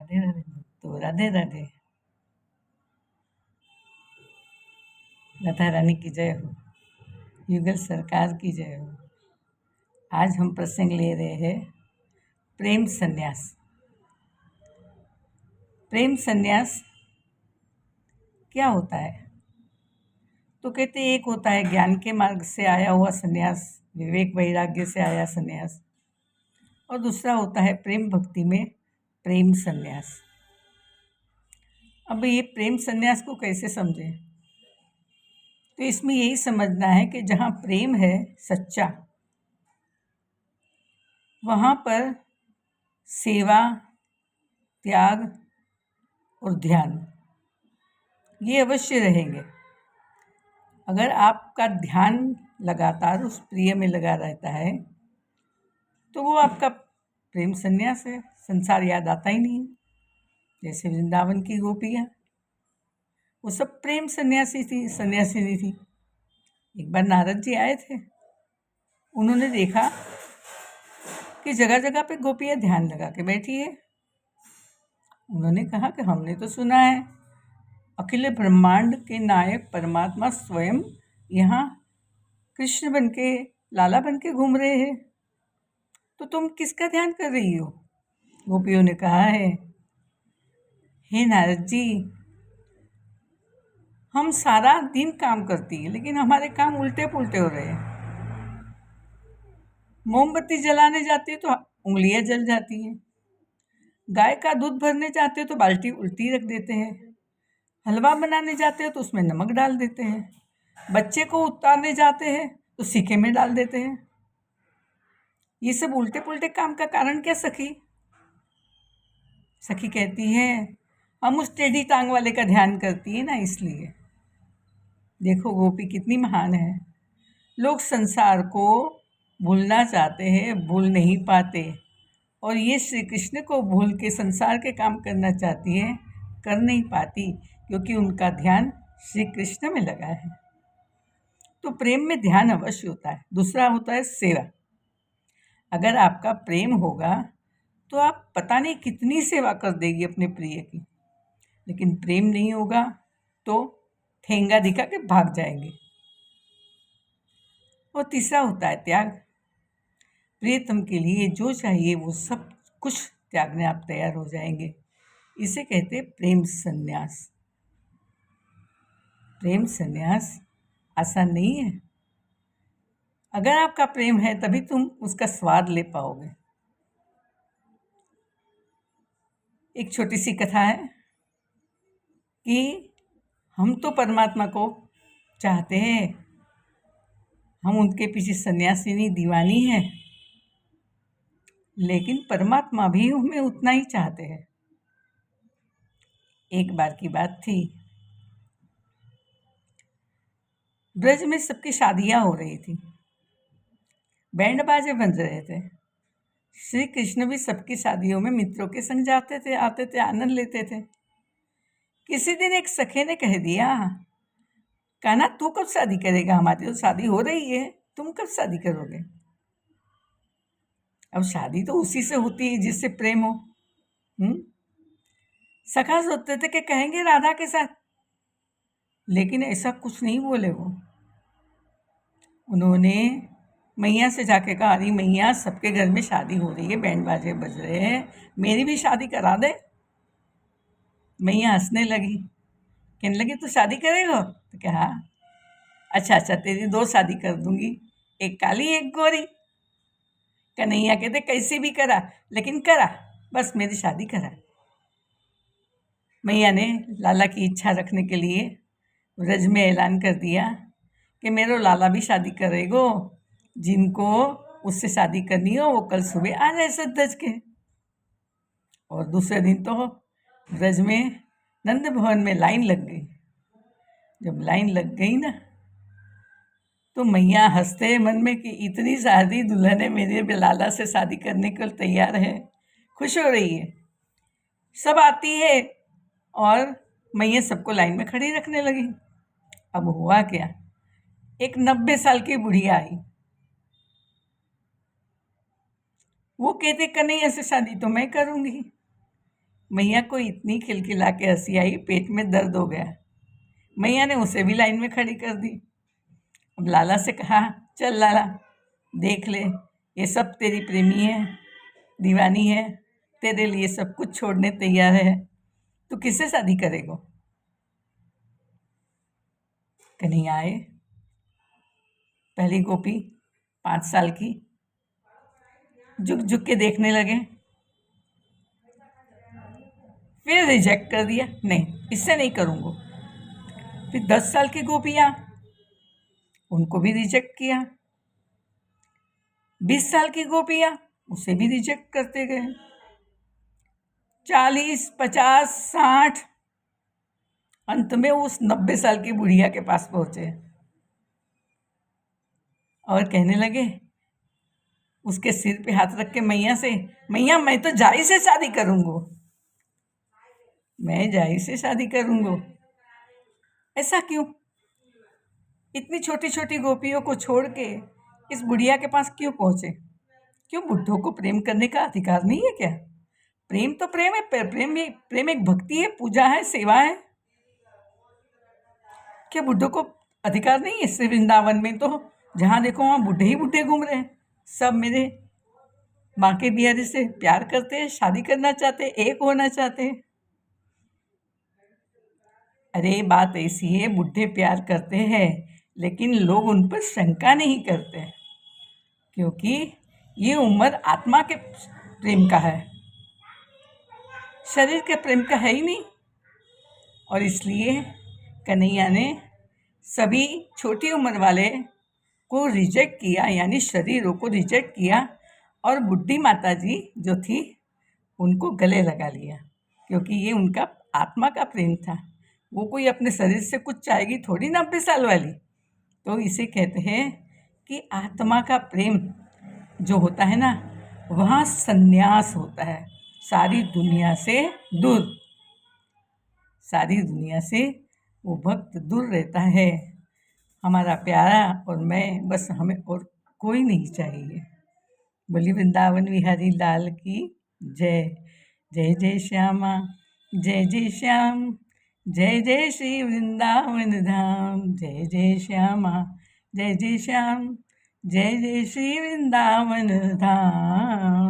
राधे राधे। तो राधे राधे। राधा रानी की जय हो। युगल सरकार की जय हो। आज हम प्रसंग ले रहे हैं प्रेम संन्यास। प्रेम संन्यास क्या होता है? तो कहते एक होता है ज्ञान के मार्ग से आया हुआ संन्यास, विवेक वैराग्य से आया संन्यास, और दूसरा होता है प्रेम भक्ति में प्रेम संन्यास। अब ये प्रेम संन्यास को कैसे समझें? तो इसमें यही समझना है कि जहाँ प्रेम है सच्चा, वहाँ पर सेवा, त्याग और ध्यान ये अवश्य रहेंगे। अगर आपका ध्यान लगातार उस प्रिय में लगा रहता है तो वो आपका प्रेम संन्यास है, संसार याद आता ही नहीं। जैसे वृंदावन की गोपियाँ, वो सब प्रेम सन्यासिनी थी। एक बार नारद जी आए थे, उन्होंने देखा कि जगह जगह पे गोपियाँ ध्यान लगा के बैठी है। उन्होंने कहा कि हमने तो सुना है अखिल ब्रह्मांड के नायक परमात्मा स्वयं यहाँ कृष्ण बन के, लाला बन के घूम रहे हैं, तो तुम किसका ध्यान कर रही हो? गोपियों ने कहा है, हे नारद जी, हम सारा दिन काम करती है लेकिन हमारे काम उल्टे पुल्टे हो रहे हैं। मोमबत्ती जलाने जाती है तो उंगलियां जल जाती हैं, गाय का दूध भरने जाते हो तो बाल्टी उल्टी रख देते हैं, हलवा बनाने जाते हो तो उसमें नमक डाल देते हैं, बच्चे को उतारने जाते हैं तो सीखे में डाल देते हैं। ये सब उल्टे पुल्टे काम का कारण क्या सखी? सखी कहती है, हम उस टेढ़ी टांग वाले का ध्यान करती है ना, इसलिए। देखो गोपी कितनी महान है। लोग संसार को भूलना चाहते हैं, भूल नहीं पाते, और ये श्री कृष्ण को भूल के संसार के काम करना चाहती है, कर नहीं पाती, क्योंकि उनका ध्यान श्री कृष्ण में लगा है। तो प्रेम में ध्यान अवश्य होता है। दूसरा होता है सेवा। अगर आपका प्रेम होगा तो आप पता नहीं कितनी सेवा कर देगी अपने प्रिय की, लेकिन प्रेम नहीं होगा तो ठेंगा दिखा के भाग जाएंगे। और तीसरा होता है त्याग। प्रियतम के लिए जो चाहिए वो सब कुछ त्यागने आप तैयार हो जाएंगे। इसे कहते प्रेम संन्यास। प्रेम संन्यास आसान नहीं है। अगर आपका प्रेम है तभी तुम उसका स्वाद ले पाओगे। एक छोटी सी कथा है कि हम तो परमात्मा को चाहते हैं, हम उनके पीछे सन्यासिनी दीवानी है, लेकिन परमात्मा भी हमें उतना ही चाहते हैं। एक बार की बात थी, ब्रज में सबकी शादियां हो रही थी, बैंड बाजे बज रहे थे। श्री कृष्ण भी सबकी शादियों में मित्रों के संग जाते थे, आते थे, आनंद लेते थे। किसी दिन एक सखे ने कह दिया, कान्हा तू कब शादी करेगा? हमारी तो शादी हो रही है, तुम कब शादी करोगे? अब शादी तो उसी से होती है जिससे प्रेम हो। सखा सोचते थे कि कहेंगे राधा के साथ, लेकिन ऐसा कुछ नहीं बोले वो। उन्होंने मैया से जाके कहा, अरे मैया, सबके घर में शादी हो रही है, बैंड बाजे बज रहे हैं, मेरी भी शादी करा दे। मैया हंसने लगी, कहने लगी तू शादी करेगा? तो क्या, हाँ। अच्छा अच्छा, तेरी 2 शादी कर दूंगी, एक काली एक गोरी। कन्हैया कहते कैसे भी करा, लेकिन करा, बस मेरी शादी करा। मैया ने लाला की इच्छा रखने के लिए ब्रज में ऐलान कर दिया कि मेरो लाला भी शादी करेगो, जिनको उससे शादी करनी हो वो कल सुबह आ जाए सज के। और दूसरे दिन तो ब्रज में नंद भवन में लाइन लग गई। जब लाइन लग गई ना, तो मैया हंसते मन में कि इतनी शादी दुल्हन है मेरे लाला से शादी करने को तैयार है, खुश हो रही है। सब आती है और मैया सबको लाइन में खड़ी रखने लगी। अब हुआ क्या, एक 90 साल की बुढ़िया आई। वो कहते कन्हैया से शादी तो मैं करूंगी, मैया को इतनी खिलखिला के हंसी आई, पेट में दर्द हो गया। मैया ने उसे भी लाइन में खड़ी कर दी। अब लाला से कहा, चल लाला, देख ले, ये सब तेरी प्रेमी है, दीवानी है, तेरे लिए सब कुछ छोड़ने तैयार है, तू किससे शादी करेगा? कन्हैया आए। पहली गोपी 5 साल की झुक झुक के देखने लगे, फिर रिजेक्ट कर दिया, नहीं इससे नहीं करूँगा। फिर 10 साल की गोपियाँ, उनको भी रिजेक्ट किया। 20 साल की गोपियाँ, उसे भी रिजेक्ट करते गए। 40, 50, 60, अंत में उस 90 साल की बुढ़िया के पास पहुंचे और कहने लगे, उसके सिर पे हाथ रख के मैया से, मैया मैं तो जाई से शादी करूँगा, मैं जाई से शादी करूँगा। ऐसा क्यों? इतनी छोटी छोटी गोपियों को छोड़ के इस बुढ़िया के पास क्यों पहुँचे? क्यों बुढ़ों को प्रेम करने का अधिकार नहीं है क्या? प्रेम तो प्रेम है, प्रेम एक भक्ति है, पूजा है, सेवा है। क्या बुढ़ों को अधिकार नहीं है? श्री वृंदावन में तो जहाँ देखो वहाँ बुढ़े ही बुढ़े घूम रहे हैं। सब मेरे बांके बिहारी से प्यार करते हैं, शादी करना चाहते हैं, एक होना चाहते हैं। अरे बात ऐसी है, बुढ़े प्यार करते हैं लेकिन लोग उन पर शंका नहीं करते, क्योंकि ये उम्र आत्मा के प्रेम का है, शरीर के प्रेम का है ही नहीं। और इसलिए कन्हैया ने सभी छोटी उम्र वाले को रिजेक्ट किया, यानी शरीरों को रिजेक्ट किया, और बुढ़ी माता जी जो थी उनको गले लगा लिया, क्योंकि ये उनका आत्मा का प्रेम था। वो कोई अपने शरीर से कुछ चाहेगी थोड़ी, 90 साल वाली। तो इसे कहते हैं कि आत्मा का प्रेम जो होता है ना, वहाँ संन्यास होता है, सारी दुनिया से दूर, सारी दुनिया से वो भक्त दूर रहता है। हमारा प्यारा और मैं, बस हमें और कोई नहीं चाहिए। बोली वृंदावन बिहारी लाल की जय। जय जय श्यामा, जय जय श्याम, जय जय श्री वृंदावन धाम। जय जय श्यामा, जय जय श्याम, जय जय श्री वृंदावन धाम।